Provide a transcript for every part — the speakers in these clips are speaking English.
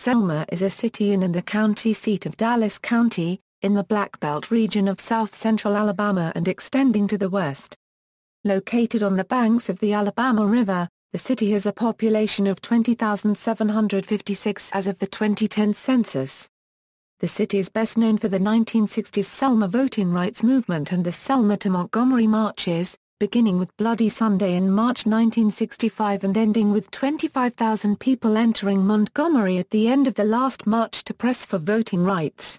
Selma is a city and the county seat of Dallas County, in the Black Belt region of south-central Alabama and extending to the west. Located on the banks of the Alabama River, the city has a population of 20,756 as of the 2010 census. The city is best known for the 1960s Selma Voting Rights Movement and the Selma to Montgomery marches, beginning with Bloody Sunday in March 1965 and ending with 25,000 people entering Montgomery at the end of the last march to press for voting rights.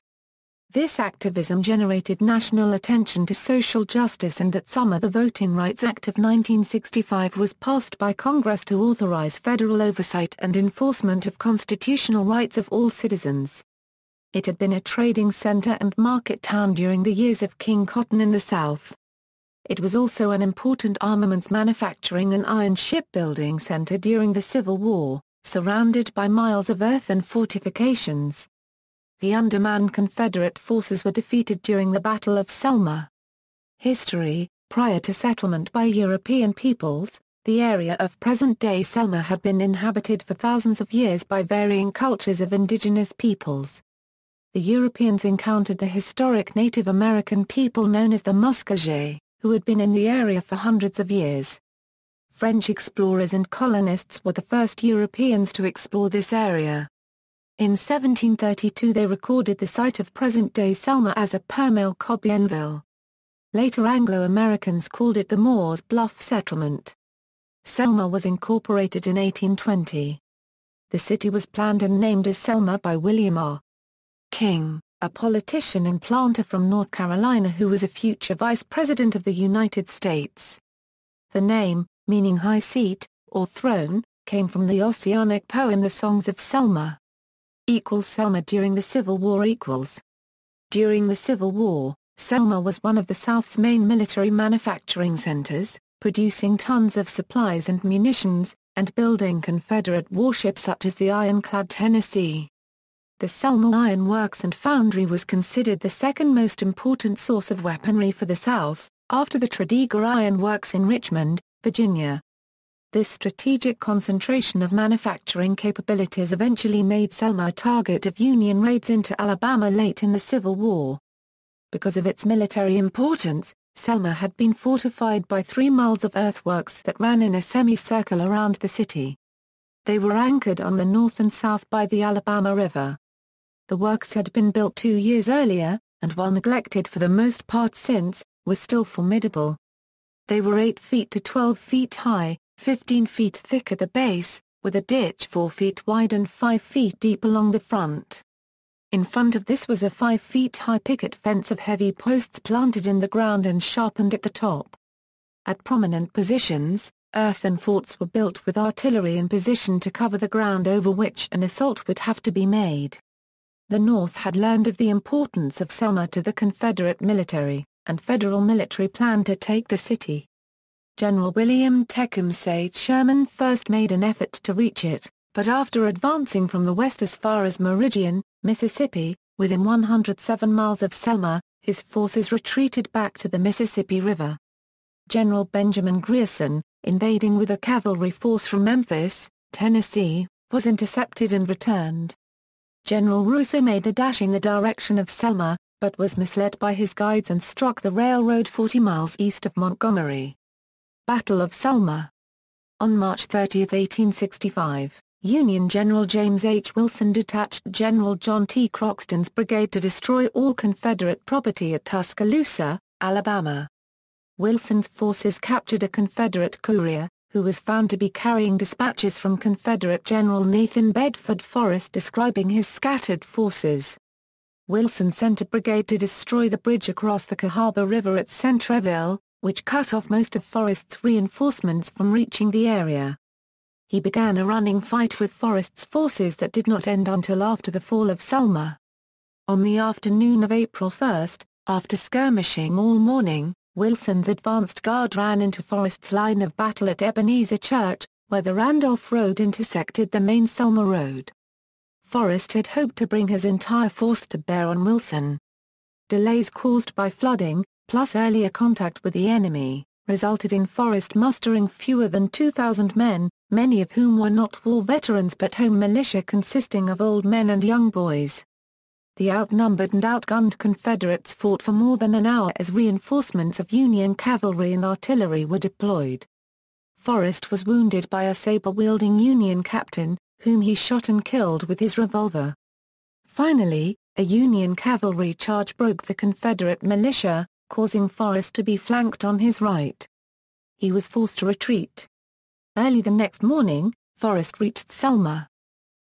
This activism generated national attention to social justice, and that summer the Voting Rights Act of 1965 was passed by Congress to authorize federal oversight and enforcement of constitutional rights of all citizens. It had been a trading center and market town during the years of King Cotton in the South. It was also an important armaments manufacturing and iron shipbuilding center during the Civil War, surrounded by miles of earth and fortifications. The undermanned Confederate forces were defeated during the Battle of Selma. History: prior to settlement by European peoples, the area of present-day Selma had been inhabited for thousands of years by varying cultures of indigenous peoples. The Europeans encountered the historic Native American people known as the Muskogee, who had been in the area for hundreds of years. French explorers and colonists were the first Europeans to explore this area. In 1732 they recorded the site of present-day Selma as a Permel Cobienville. Later Anglo-Americans called it the Moores Bluff Settlement. Selma was incorporated in 1820. The city was planned and named as Selma by William R. King, a politician and planter from North Carolina who was a future Vice President of the United States. The name, meaning high seat, or throne, came from the Ossianic poem The Songs of Selma. Selma during the Civil War. During the Civil War, Selma was one of the South's main military manufacturing centers, producing tons of supplies and munitions, and building Confederate warships such as the ironclad Tennessee. The Selma Iron Works and Foundry was considered the second most important source of weaponry for the South, after the Tredegar Iron Works in Richmond, Virginia. This strategic concentration of manufacturing capabilities eventually made Selma a target of Union raids into Alabama late in the Civil War. Because of its military importance, Selma had been fortified by 3 miles of earthworks that ran in a semicircle around the city. They were anchored on the north and south by the Alabama River. The works had been built 2 years earlier, and while neglected for the most part since, were still formidable. They were 8 feet to 12 feet high, 15 feet thick at the base, with a ditch 4 feet wide and 5 feet deep along the front. In front of this was a 5 feet high picket fence of heavy posts planted in the ground and sharpened at the top. At prominent positions, earthen forts were built with artillery in position to cover the ground over which an assault would have to be made. The North had learned of the importance of Selma to the Confederate military, and federal military planned to take the city. General William Tecumseh Sherman first made an effort to reach it, but after advancing from the west as far as Meridian, Mississippi, within 107 miles of Selma, his forces retreated back to the Mississippi River. General Benjamin Grierson, invading with a cavalry force from Memphis, Tennessee, was intercepted and returned. General Russo made a dash in the direction of Selma, but was misled by his guides and struck the railroad 40 miles east of Montgomery. Battle of Selma. On March 30, 1865, Union General James H. Wilson detached General John T. Croxton's brigade to destroy all Confederate property at Tuscaloosa, Alabama. Wilson's forces captured a Confederate courier, who was found to be carrying dispatches from Confederate General Nathan Bedford Forrest describing his scattered forces. Wilson sent a brigade to destroy the bridge across the Cahaba River at Centreville, which cut off most of Forrest's reinforcements from reaching the area. He began a running fight with Forrest's forces that did not end until after the fall of Selma. On the afternoon of April 1, after skirmishing all morning, Wilson's advanced guard ran into Forrest's line of battle at Ebenezer Church, where the Randolph Road intersected the main Selma Road. Forrest had hoped to bring his entire force to bear on Wilson. Delays caused by flooding, plus earlier contact with the enemy, resulted in Forrest mustering fewer than 2,000 men, many of whom were not war veterans but home militia consisting of old men and young boys. The outnumbered and outgunned Confederates fought for more than an hour as reinforcements of Union cavalry and artillery were deployed. Forrest was wounded by a saber-wielding Union captain, whom he shot and killed with his revolver. Finally, a Union cavalry charge broke the Confederate militia, causing Forrest to be flanked on his right. He was forced to retreat. Early the next morning, Forrest reached Selma.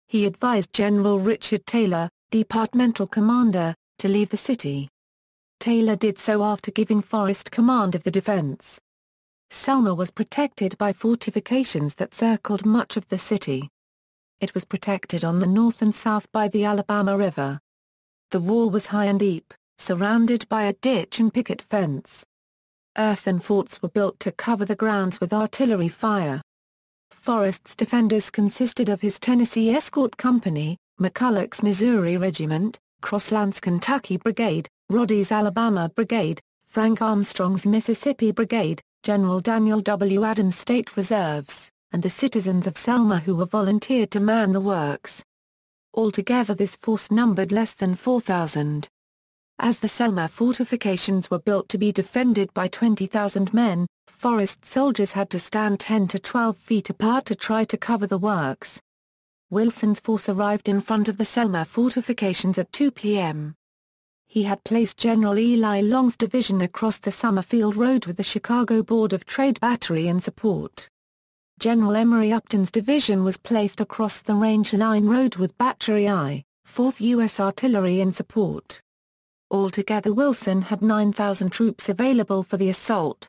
He advised General Richard Taylor, departmental commander, to leave the city. Taylor did so after giving Forrest command of the defense. Selma was protected by fortifications that circled much of the city. It was protected on the north and south by the Alabama River. The wall was high and deep, surrounded by a ditch and picket fence. Earthen forts were built to cover the grounds with artillery fire. Forrest's defenders consisted of his Tennessee Escort Company, McCulloch's Missouri Regiment, Crossland's Kentucky Brigade, Roddy's Alabama Brigade, Frank Armstrong's Mississippi Brigade, General Daniel W. Adams State Reserves, and the citizens of Selma who were volunteered to man the works. Altogether this force numbered less than 4,000. As the Selma fortifications were built to be defended by 20,000 men, Forrest soldiers had to stand 10 to 12 feet apart to try to cover the works. Wilson's force arrived in front of the Selma fortifications at 2 p.m. He had placed General Eli Long's division across the Summerfield Road with the Chicago Board of Trade battery in support. General Emory Upton's division was placed across the Range Line Road with Battery I, 4th U.S. Artillery in support. Altogether Wilson had 9,000 troops available for the assault.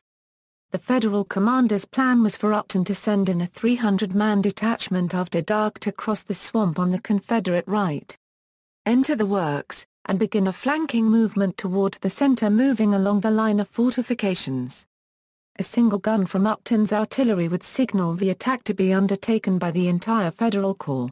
The Federal commander's plan was for Upton to send in a 300-man detachment after dark to cross the swamp on the Confederate right, enter the works, and begin a flanking movement toward the center moving along the line of fortifications. A single gun from Upton's artillery would signal the attack to be undertaken by the entire Federal Corps.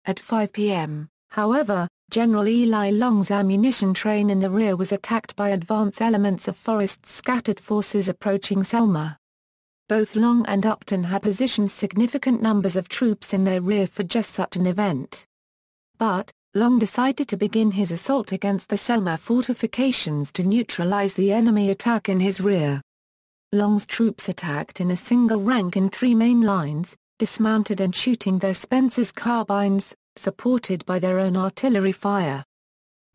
At 5 p.m., however, General Eli Long's ammunition train in the rear was attacked by advance elements of Forrest's scattered forces approaching Selma. Both Long and Upton had positioned significant numbers of troops in their rear for just such an event. But, Long decided to begin his assault against the Selma fortifications to neutralize the enemy attack in his rear. Long's troops attacked in a single rank in three main lines, dismounted and shooting their Spencer's carbines, supported by their own artillery fire.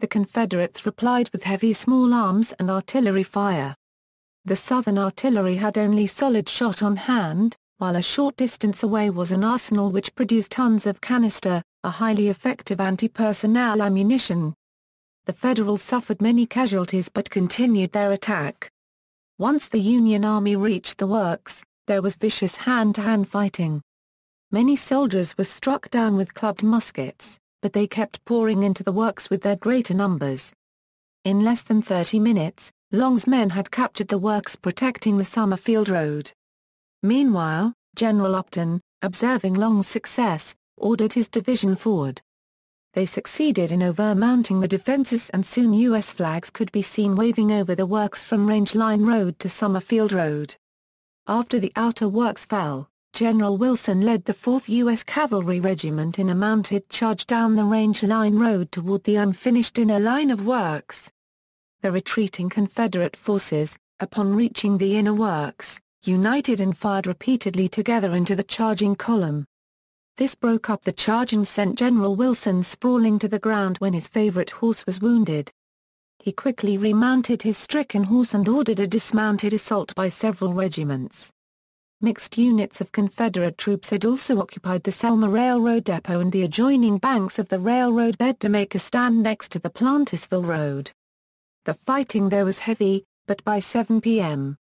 The Confederates replied with heavy small arms and artillery fire. The Southern artillery had only solid shot on hand, while a short distance away was an arsenal which produced tons of canister, a highly effective anti-personnel ammunition. The Federals suffered many casualties but continued their attack. Once the Union Army reached the works, there was vicious hand-to-hand fighting. Many soldiers were struck down with clubbed muskets, but they kept pouring into the works with their greater numbers. In less than 30 minutes, Long's men had captured the works protecting the Summerfield Road. Meanwhile, General Upton, observing Long's success, ordered his division forward. They succeeded in overmounting the defenses and soon U.S. flags could be seen waving over the works from Range Line Road to Summerfield Road. After the outer works fell, General Wilson led the 4th U.S. Cavalry Regiment in a mounted charge down the Range Line Road toward the unfinished inner line of works. The retreating Confederate forces, upon reaching the inner works, united and fired repeatedly together into the charging column. This broke up the charge and sent General Wilson sprawling to the ground when his favorite horse was wounded. He quickly remounted his stricken horse and ordered a dismounted assault by several regiments. Mixed units of Confederate troops had also occupied the Selma Railroad Depot and the adjoining banks of the railroad bed to make a stand next to the Plantersville Road. The fighting there was heavy, but by 7 p.m.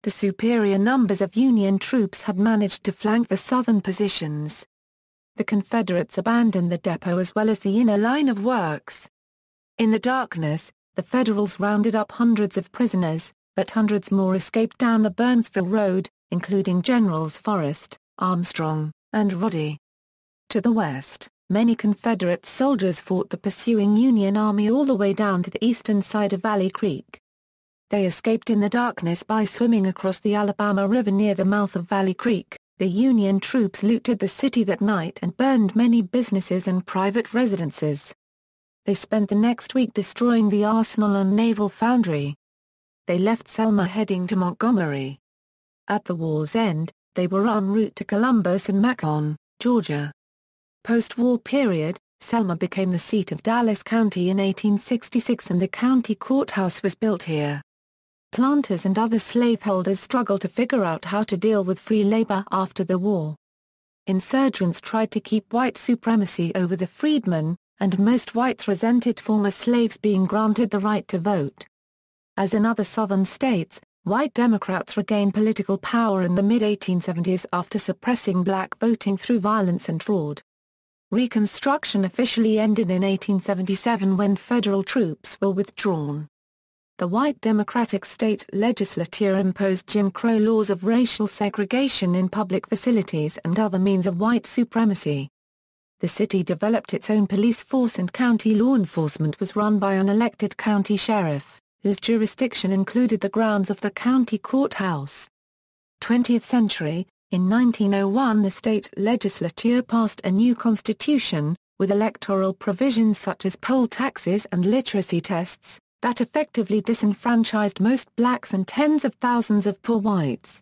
the superior numbers of Union troops had managed to flank the southern positions. The Confederates abandoned the depot as well as the inner line of works. In the darkness, the Federals rounded up hundreds of prisoners, but hundreds more escaped down the Burnsville Road, including Generals Forrest, Armstrong, and Roddy. To the west, many Confederate soldiers fought the pursuing Union Army all the way down to the eastern side of Valley Creek. They escaped in the darkness by swimming across the Alabama River near the mouth of Valley Creek, The Union troops looted the city that night and burned many businesses and private residences. They spent the next week destroying the arsenal and naval foundry. They left Selma heading to Montgomery. At the war's end, they were en route to Columbus and Macon, Georgia. Post-war period, Selma became the seat of Dallas County in 1866 and the county courthouse was built here. Planters and other slaveholders struggled to figure out how to deal with free labor after the war. Insurgents tried to keep white supremacy over the freedmen, and most whites resented former slaves being granted the right to vote. As in other southern states, white Democrats regained political power in the mid-1870s after suppressing black voting through violence and fraud. Reconstruction officially ended in 1877 when federal troops were withdrawn. The white Democratic state legislature imposed Jim Crow laws of racial segregation in public facilities and other means of white supremacy. The city developed its own police force and county law enforcement was run by an elected county sheriff, whose jurisdiction included the grounds of the county courthouse. 20th century, in 1901 the state legislature passed a new constitution, with electoral provisions such as poll taxes and literacy tests, that effectively disenfranchised most blacks and tens of thousands of poor whites.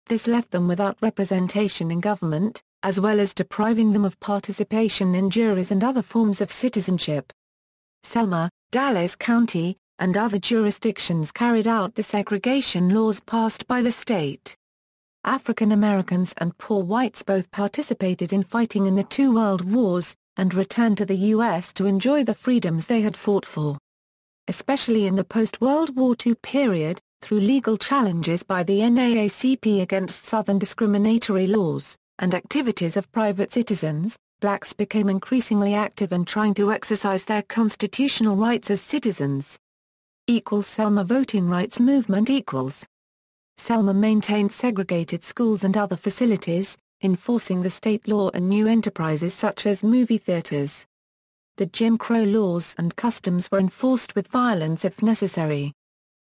This left them without representation in government, as well as depriving them of participation in juries and other forms of citizenship. Selma, Dallas County, and other jurisdictions carried out the segregation laws passed by the state. African Americans and poor whites both participated in fighting in the two world wars, and returned to the U.S. to enjoy the freedoms they had fought for. Especially in the post-World War II period, through legal challenges by the NAACP against Southern discriminatory laws, and activities of private citizens, blacks became increasingly active in trying to exercise their constitutional rights as citizens. Selma Voting Rights Movement Selma maintained segregated schools and other facilities, enforcing the state law and new enterprises such as movie theaters. The Jim Crow laws and customs were enforced with violence if necessary.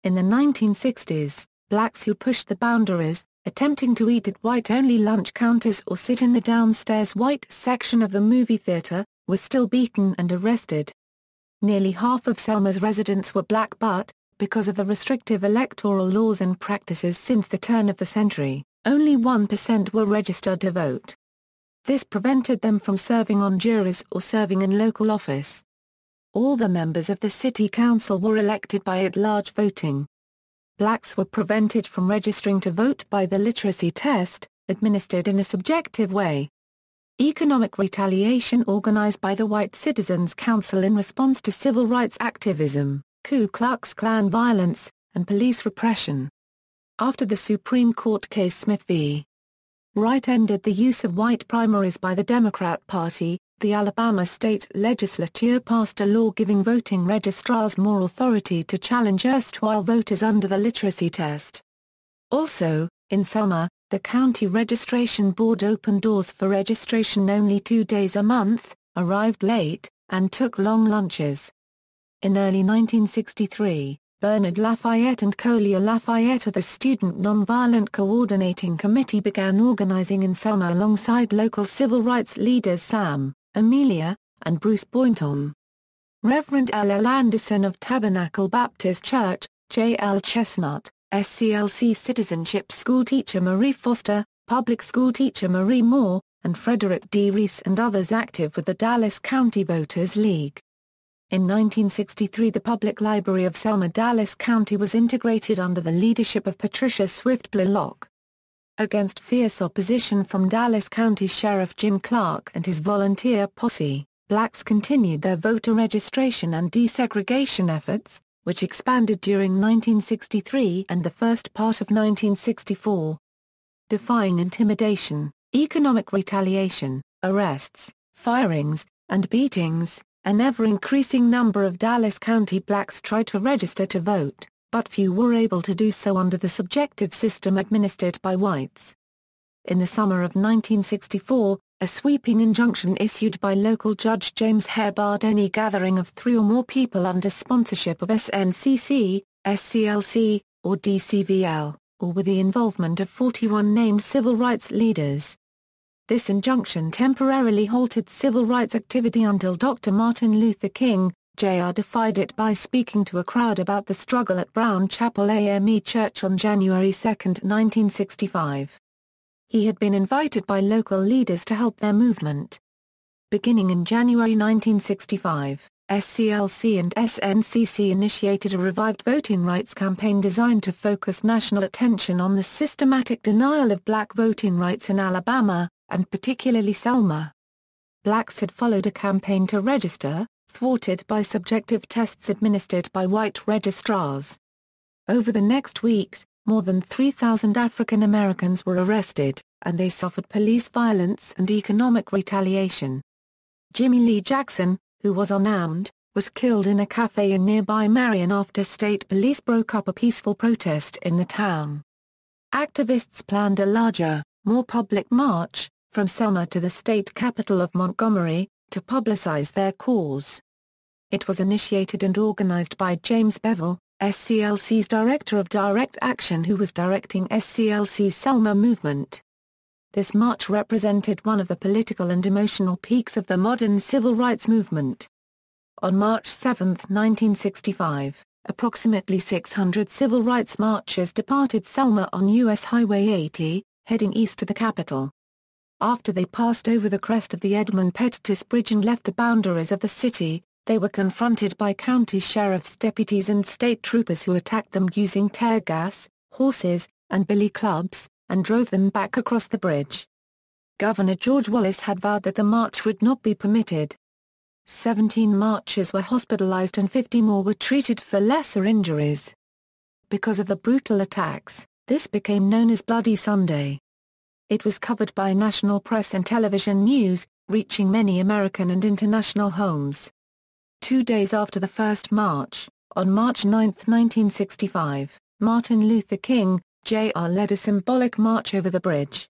In the 1960s, blacks who pushed the boundaries, attempting to eat at white-only lunch counters or sit in the downstairs white section of the movie theater, were still beaten and arrested. Nearly half of Selma's residents were black but, because of the restrictive electoral laws and practices since the turn of the century, only 1% were registered to vote. This prevented them from serving on juries or serving in local office. All the members of the city council were elected by at-large voting. Blacks were prevented from registering to vote by the literacy test, administered in a subjective way. Economic retaliation organized by the White Citizens Council in response to civil rights activism, Ku Klux Klan violence, and police repression. After the Supreme Court case Smith v. Wright ended the use of white primaries by the Democrat Party, the Alabama state legislature passed a law giving voting registrars more authority to challenge erstwhile voters under the literacy test. Also, in Selma, the county registration board opened doors for registration only 2 days a month, arrived late, and took long lunches. In early 1963, Bernard Lafayette and Collier Lafayette of the Student Nonviolent Coordinating Committee began organizing in Selma alongside local civil rights leaders Sam, Amelia, and Bruce Boynton. Reverend L. L. Anderson of Tabernacle Baptist Church, J. L. Chestnut, SCLC citizenship schoolteacher Marie Foster, public schoolteacher Marie Moore, and Frederick D. Reese and others active with the Dallas County Voters League. In 1963 the Public Library of Selma Dallas County was integrated under the leadership of Patricia Swift Blalock. Against fierce opposition from Dallas County Sheriff Jim Clark and his volunteer posse, blacks continued their voter registration and desegregation efforts, which expanded during 1963 and the first part of 1964. Defying intimidation, economic retaliation, arrests, firings, and beatings, an ever-increasing number of Dallas County blacks tried to register to vote, but few were able to do so under the subjective system administered by whites. In the summer of 1964, a sweeping injunction issued by local Judge James Hare barred any gathering of 3 or more people under sponsorship of SNCC, SCLC, or DCVL, or with the involvement of 41 named civil rights leaders. This injunction temporarily halted civil rights activity until Dr. Martin Luther King, Jr. defied it by speaking to a crowd about the struggle at Brown Chapel AME Church on January 2, 1965. He had been invited by local leaders to help their movement. Beginning in January 1965, SCLC and SNCC initiated a revived voting rights campaign designed to focus national attention on the systematic denial of black voting rights in Alabama, and particularly Selma. Blacks had followed a campaign to register, thwarted by subjective tests administered by white registrars. Over the next weeks, more than 3,000 African Americans were arrested, and they suffered police violence and economic retaliation. Jimmy Lee Jackson, who was unarmed, was killed in a cafe in nearby Marion after state police broke up a peaceful protest in the town. Activists planned a larger, more public march, from Selma to the state capital of Montgomery, to publicize their cause. It was initiated and organized by James Bevel, SCLC's Director of Direct Action, who was directing SCLC's Selma movement. This march represented one of the political and emotional peaks of the modern civil rights movement. On March 7, 1965, approximately 600 civil rights marchers departed Selma on U.S. Highway 80, heading east to the capital. After they passed over the crest of the Edmund Pettus Bridge and left the boundaries of the city, they were confronted by county sheriff's deputies and state troopers who attacked them using tear gas, horses, and billy clubs, and drove them back across the bridge. Governor George Wallace had vowed that the march would not be permitted. 17 marchers were hospitalized and 50 more were treated for lesser injuries. Because of the brutal attacks, this became known as Bloody Sunday. It was covered by national press and television news, reaching many American and international homes. 2 days after the first march, on March 9, 1965, Martin Luther King, Jr. led a symbolic march over the bridge.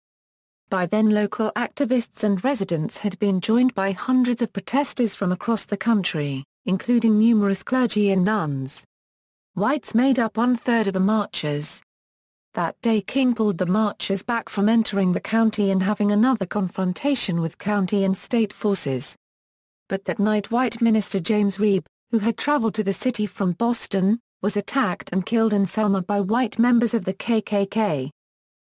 By then local activists and residents had been joined by hundreds of protesters from across the country, including numerous clergy and nuns. Whites made up 1/3 of the marchers. That day King pulled the marchers back from entering the county and having another confrontation with county and state forces. But that night white minister James Reeb, who had traveled to the city from Boston, was attacked and killed in Selma by white members of the KKK.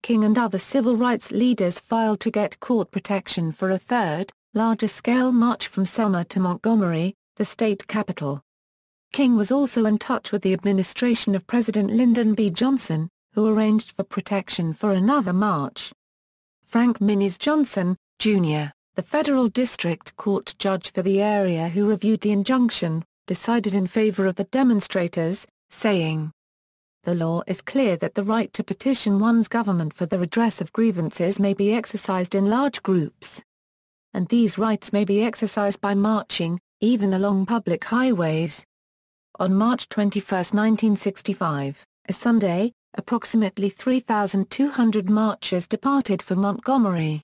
King and other civil rights leaders filed to get court protection for a third, larger-scale march from Selma to Montgomery, the state capital. King was also in touch with the administration of President Lyndon B. Johnson, who arranged for protection for another march. Frank Minnies Johnson, Jr., the federal district court judge for the area who reviewed the injunction, decided in favor of the demonstrators, saying, "The law is clear that the right to petition one's government for the redress of grievances may be exercised in large groups. And these rights may be exercised by marching, even along public highways." On March 21, 1965, a Sunday, approximately 3,200 marchers departed for Montgomery.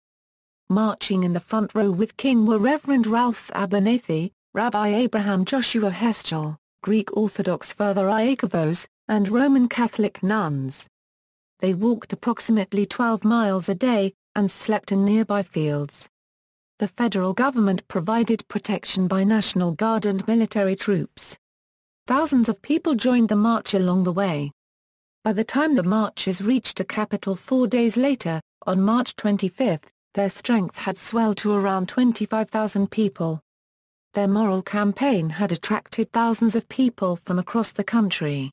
Marching in the front row with King were Reverend Ralph Abernathy, Rabbi Abraham Joshua Heschel, Greek Orthodox Father Iakovos, and Roman Catholic nuns. They walked approximately 12 miles a day, and slept in nearby fields. The federal government provided protection by National Guard and military troops. Thousands of people joined the march along the way. By the time the marchers reached the capital 4 days later, on March 25, their strength had swelled to around 25,000 people. Their moral campaign had attracted thousands of people from across the country.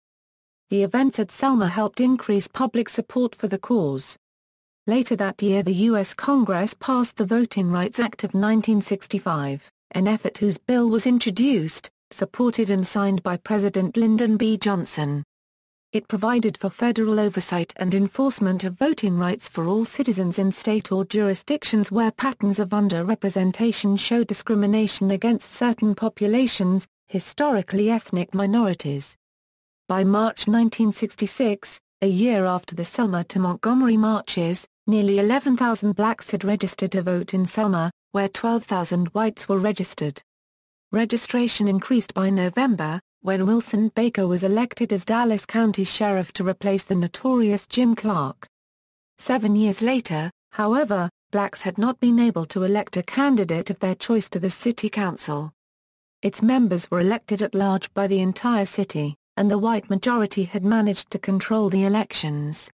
The events at Selma helped increase public support for the cause. Later that year the U.S. Congress passed the Voting Rights Act of 1965, an effort whose bill was introduced, supported and signed by President Lyndon B. Johnson. It provided for federal oversight and enforcement of voting rights for all citizens in state or jurisdictions where patterns of underrepresentation show discrimination against certain populations, historically ethnic minorities. By March 1966, a year after the Selma to Montgomery marches, nearly 11,000 blacks had registered to vote in Selma, where 12,000 whites were registered. Registration increased by November, when Wilson Baker was elected as Dallas County Sheriff to replace the notorious Jim Clark. 7 years later, however, blacks had not been able to elect a candidate of their choice to the city council. Its members were elected at large by the entire city, and the white majority had managed to control the elections.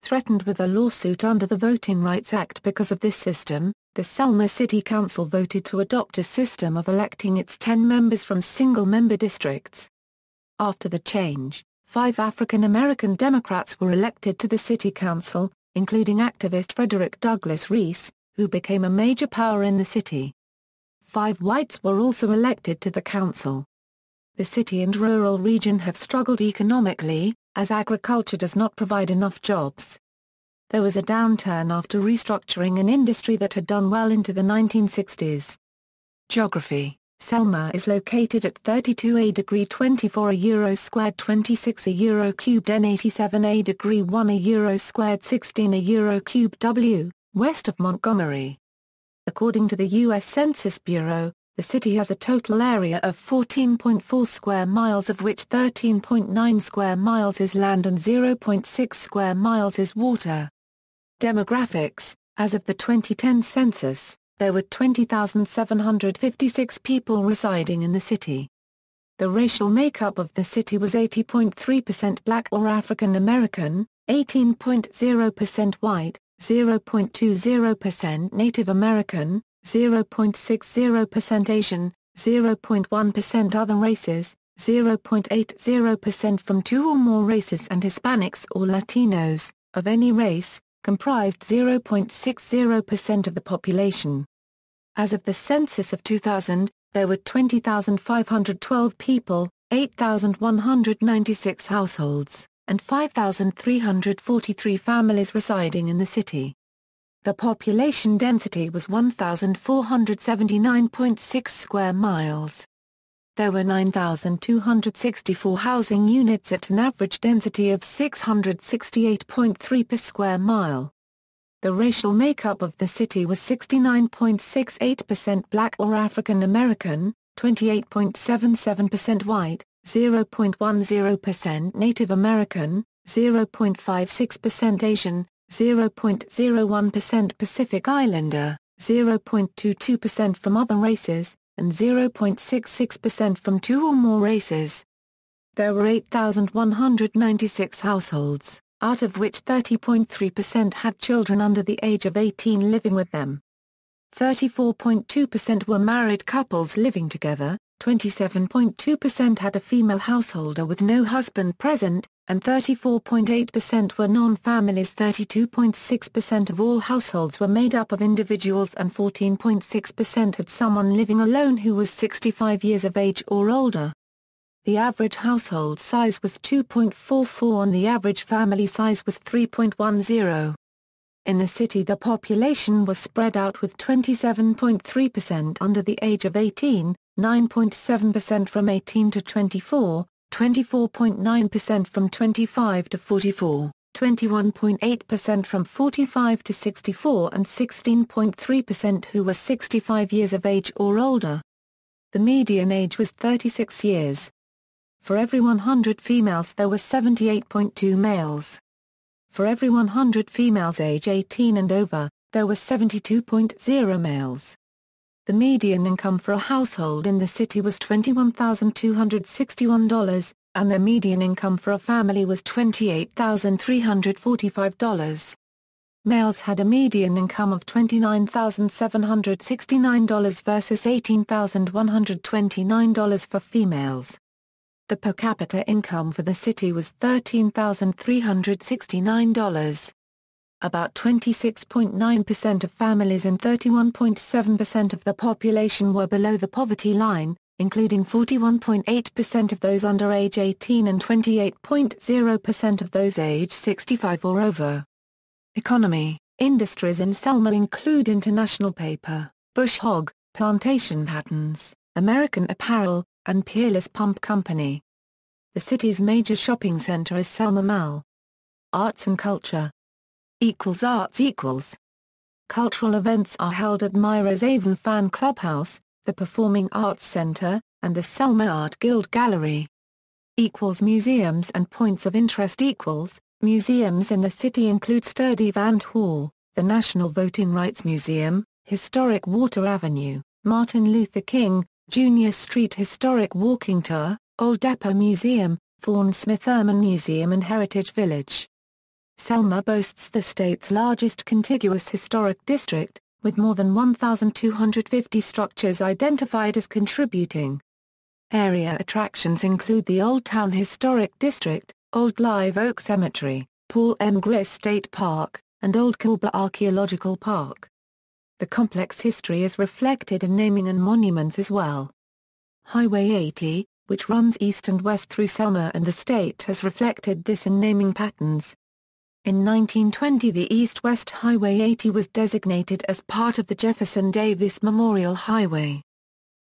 Threatened with a lawsuit under the Voting Rights Act because of this system, the Selma City Council voted to adopt a system of electing its 10 members from single-member districts. After the change, 5 African American Democrats were elected to the city council, including activist Frederick Douglass Reese, who became a major power in the city. 5 whites were also elected to the council. The city and rural region have struggled economically, as agriculture does not provide enough jobs. There was a downturn after restructuring an industry that had done well into the 1960s. Geography: Selma is located at 32°24 euro squared 26 euro cubed n 87°1 euro squared 16 euro cubed w, west of Montgomery. According to the U.S. Census Bureau, the city has a total area of 14.4 square miles, of which 13.9 square miles is land and 0.6 square miles is water. Demographics: as of the 2010 census, there were 20,756 people residing in the city. The racial makeup of the city was 80.3% black or African American, 18.0% white, 0.20% Native American, 0.60% Asian, 0.1% other races, 0.80% from 2 or more races, and Hispanics or Latinos, of any race, comprised 0.60% of the population. As of the census of 2000, there were 20,512 people, 8,196 households, and 5,343 families residing in the city. The population density was 1,479.6 square miles. There were 9,264 housing units at an average density of 668.3 per square mile. The racial makeup of the city was 69.68% black or African American, 28.77% white, 0.10% Native American, 0.56% Asian, 0.01% Pacific Islander, 0.22% from other races, and 0.66% from 2 or more races. There were 8,196 households, out of which 30.3% had children under the age of 18 living with them. 34.2% were married couples living together, 27.2% had a female householder with no husband present, and 34.8% were non-families. 32.6% of all households were made up of individuals, and 14.6% had someone living alone who was 65 years of age or older. The average household size was 2.44 and the average family size was 3.10. In the city, the population was spread out, with 27.3% under the age of 18, 9.7% from 18 to 24, 24.9% from 25 to 44, 21.8% from 45 to 64, and 16.3% who were 65 years of age or older. The median age was 36 years. For every 100 females there were 78.2 males. For every 100 females age 18 and over, there were 72.0 males. The median income for a household in the city was $21,261, and the median income for a family was $28,345. Males had a median income of $29,769 versus $18,129 for females. The per capita income for the city was $13,369. About 26.9% of families and 31.7% of the population were below the poverty line, including 41.8% of those under age 18 and 28.0% of those age 65 or over. Economy: industries in Selma include International Paper, Bush Hog, Plantation Patterns, American Apparel, and Peerless Pump Company. The city's major shopping center is Selma Mall. Arts and culture. Arts. Cultural events are held at Myra's Avon Fan Clubhouse, the Performing Arts Center, and the Selma Art Guild Gallery. Museums and points of interest museums in the city include Sturdy Vant Hall, the National Voting Rights Museum, Historic Water Avenue, Martin Luther King, Jr. Street Historic Walking Tour, Old Depot Museum, Vaughan Smith Urban Museum and Heritage Village. Selma boasts the state's largest contiguous historic district, with more than 1,250 structures identified as contributing. Area attractions include the Old Town Historic District, Old Live Oak Cemetery, Paul M. Griss State Park, and Old Kilba Archaeological Park. The complex history is reflected in naming and monuments as well. Highway 80, which runs east and west through Selma and the state, has reflected this in naming patterns. In 1920 the East-West Highway 80 was designated as part of the Jefferson Davis Memorial Highway.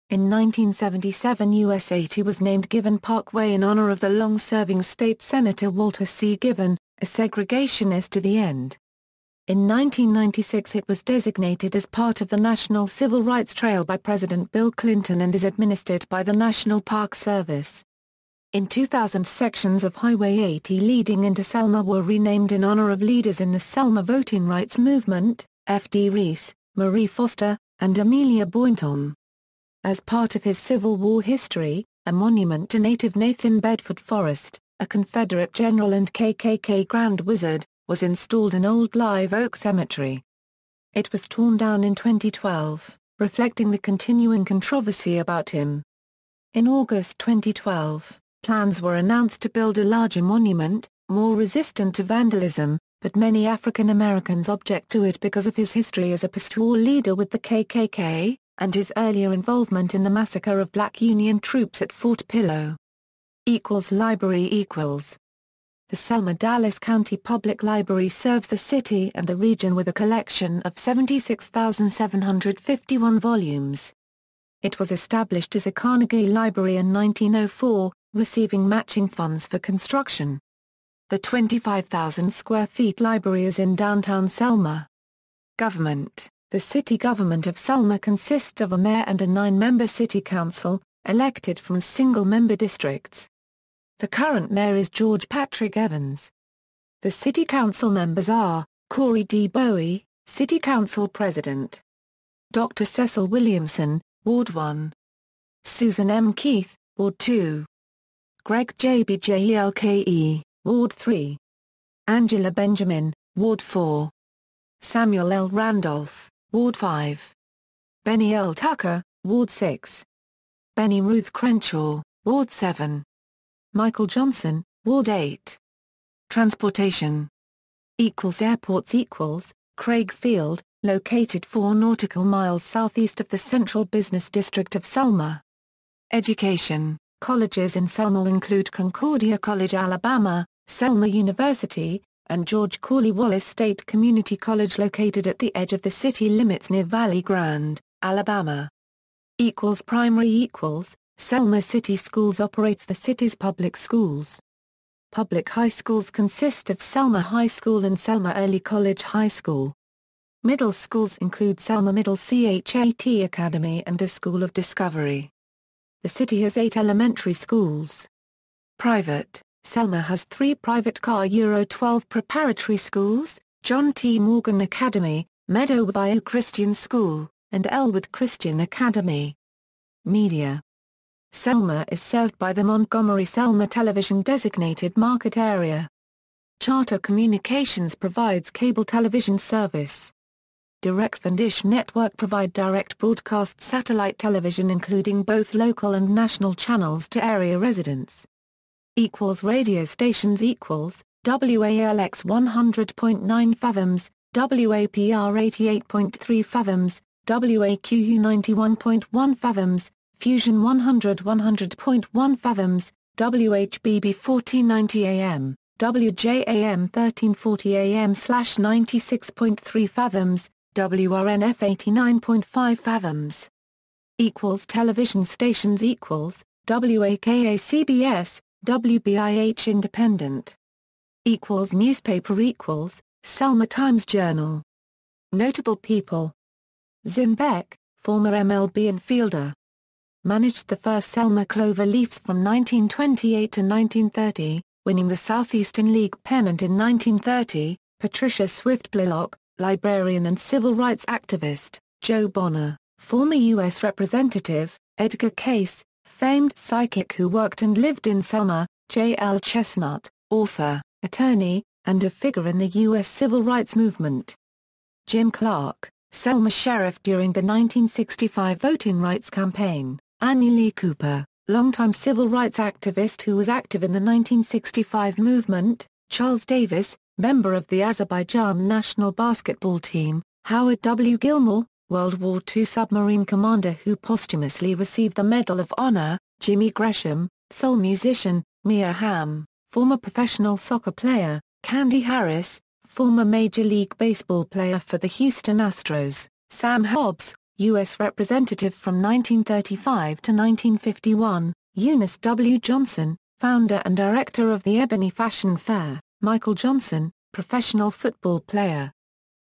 In 1977 US 80 was named Given Parkway in honor of the long-serving state senator Walter C. Given, a segregationist to the end. In 1996 it was designated as part of the National Civil Rights Trail by President Bill Clinton and is administered by the National Park Service. In 2000 sections of Highway 80 leading into Selma were renamed in honor of leaders in the Selma Voting Rights Movement, F.D. Reese, Marie Foster, and Amelia Boynton. As part of his Civil War history, a monument to native Nathan Bedford Forrest, a Confederate general and KKK Grand Wizard, was installed in Old Live Oak Cemetery. It was torn down in 2012, reflecting the continuing controversy about him. In August 2012, plans were announced to build a larger monument, more resistant to vandalism, but many African Americans object to it because of his history as a post-war leader with the KKK, and his earlier involvement in the massacre of black Union troops at Fort Pillow. Library. The Selma-Dallas County Public Library serves the city and the region with a collection of 76,751 volumes. It was established as a Carnegie Library in 1904, receiving matching funds for construction. The 25,000 square feet library is in downtown Selma. Government. The city government of Selma consists of a mayor and a 9-member city council, elected from single-member districts. The current mayor is George Patrick Evans. The city council members are, Corey D. Bowie, City Council President. Dr. Cecil Williamson, Ward 1. Susan M. Keith, Ward 2. Greg J. B. J. Elke, Ward 3. Angela Benjamin, Ward 4. Samuel L. Randolph, Ward 5. Benny L. Tucker, Ward 6. Benny Ruth Crenshaw, Ward 7. Michael Johnson, Ward 8. Transportation. Airports. Craig Field, located 4 nautical miles southeast of the Central Business District of Selma. Education. Colleges in Selma include Concordia College, Alabama, Selma University, and George Corley Wallace State Community College located at the edge of the city limits near Valley Grande, Alabama. Primary. Selma City Schools operates the city's public schools. Public high schools consist of Selma High School and Selma Early College High School. Middle schools include Selma Middle CHAT Academy and a School of Discovery. The city has 8 elementary schools. Private. Selma has 3 private car Euro 12 preparatory schools, John T. Morgan Academy, Meadow Bayou Christian School, and Elwood Christian Academy. Media. Selma is served by the Montgomery-Selma Television Designated Market Area. Charter Communications provides cable television service. Direct and Dish Network provide direct broadcast satellite television including both local and national channels to area residents. Radio stations WALX 100.9 fathoms, WAPR 88.3 fathoms, WAQU 91.1 fathoms, Fusion 100.1 fathoms, WHBB 1490 AM, WJAM 1340 AM/96.3 fathoms, WRNF 89.5 fathoms. Television stations WAKA CBS, WBIH Independent. Newspaper Selma Times-Journal. Notable people: Zim Beck, former MLB infielder. managed the first Selma Clover Leafs from 1928 to 1930, winning the Southeastern League pennant in 1930. Patricia Swift Blaylock, librarian and civil rights activist, Joe Bonner, former U.S. Representative, Edgar Case, famed psychic who worked and lived in Selma, J.L. Chestnut, author, attorney, and a figure in the U.S. civil rights movement. Jim Clark, Selma sheriff during the 1965 voting rights campaign. Annie Lee Cooper, longtime civil rights activist who was active in the 1965 movement. Charles Davis, member of the Azerbaijan national basketball team. Howard W. Gilmore, World War II submarine commander who posthumously received the Medal of Honor. Jimmy Gresham, soul musician. Mia Hamm, former professional soccer player. Candy Harris, former Major League Baseball player for the Houston Astros. Sam Hobbs, U.S. Representative from 1935 to 1951. Eunice W. Johnson, founder and director of the Ebony Fashion Fair. Michael Johnson, professional football player.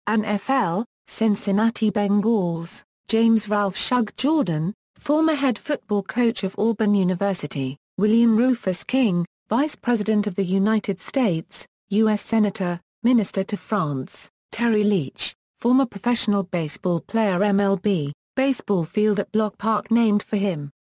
NFL, Cincinnati Bengals. James Ralph Shug Jordan, former head football coach of Auburn University. William Rufus King, Vice President of the United States, U.S. Senator, Minister to France. Terry Leach, former professional baseball player. MLB, baseball field at Block Park named for him.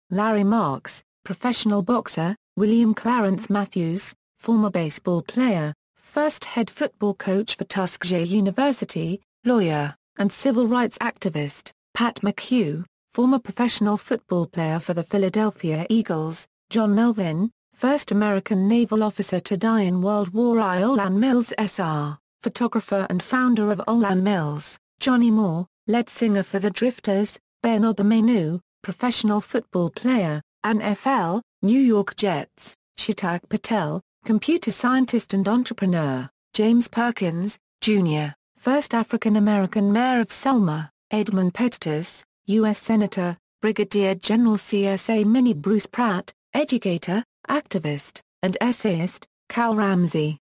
Larry Marks, professional boxer. William Clarence Matthews, former baseball player, first head football coach for Tuskegee University, lawyer, and civil rights activist. Pat McHugh, former professional football player for the Philadelphia Eagles. John Melvin, first American naval officer to die in World War I. Olan Mills Sr., photographer and founder of Olan Mills. Johnny Moore, lead singer for the Drifters. Ben Obamenu, professional football player. NFL, New York Jets. Shitak Patel, computer scientist and entrepreneur. James Perkins, Jr., first African-American mayor of Selma. Edmund Pettus, U.S. Senator. Brigadier General CSA Minnie Bruce Pratt, educator, activist, and essayist. Cal Ramsey,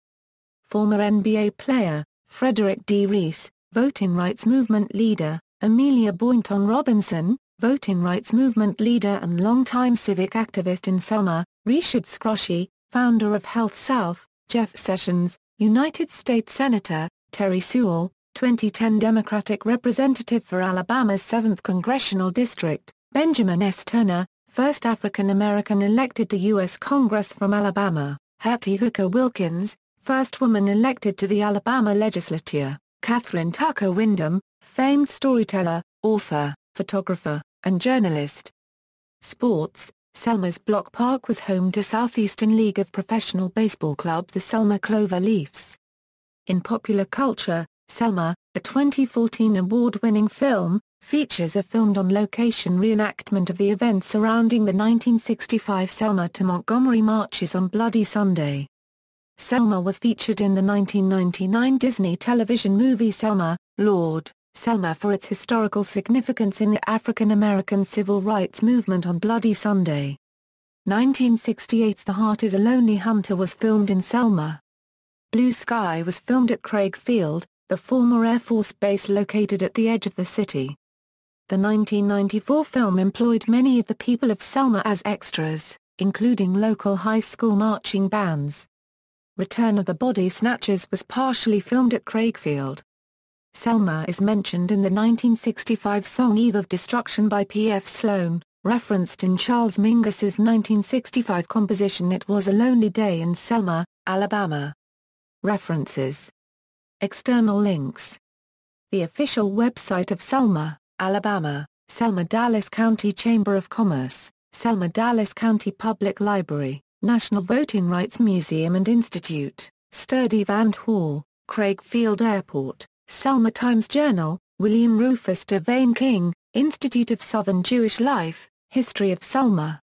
former NBA player. Frederick D. Reese, voting rights movement leader. Amelia Boynton Robinson, voting rights movement leader and longtime civic activist in Selma. Richard Scroshy, founder of Health South. Jeff Sessions, United States Senator. Terry Sewell, 2010 Democratic Representative for Alabama's 7th Congressional District. Benjamin S. Turner, first African-American elected to U.S. Congress from Alabama. Hattie Hooker Wilkins, first woman elected to the Alabama legislature. Catherine Tucker Windham, famed storyteller, author, photographer, and journalist. Sports. Selma's Block Park was home to Southeastern League of Professional Baseball club the Selma Clover Leafs. In popular culture, Selma, a 2014 award-winning film, features a filmed-on-location reenactment of the events surrounding the 1965 Selma to Montgomery marches on Bloody Sunday. Selma was featured in the 1999 Disney television movie Selma, Lord, Selma for its historical significance in the African-American civil rights movement on Bloody Sunday. 1968's The Heart is a Lonely Hunter was filmed in Selma. Blue Sky was filmed at Craig Field, the former Air Force base located at the edge of the city. The 1994 film employed many of the people of Selma as extras, including local high school marching bands. Return of the Body Snatchers was partially filmed at Craig Field. Selma is mentioned in the 1965 song Eve of Destruction by P.F. Sloan, referenced in Charles Mingus's 1965 composition It Was a Lonely Day in Selma, Alabama. References. External links. The official website of Selma, Alabama, Selma Dallas County Chamber of Commerce, Selma Dallas County Public Library, National Voting Rights Museum and Institute, Sturdy Vant Hall, Craig Field Airport, Selma Times-Journal, William Rufus Devane King, Institute of Southern Jewish Life, History of Selma.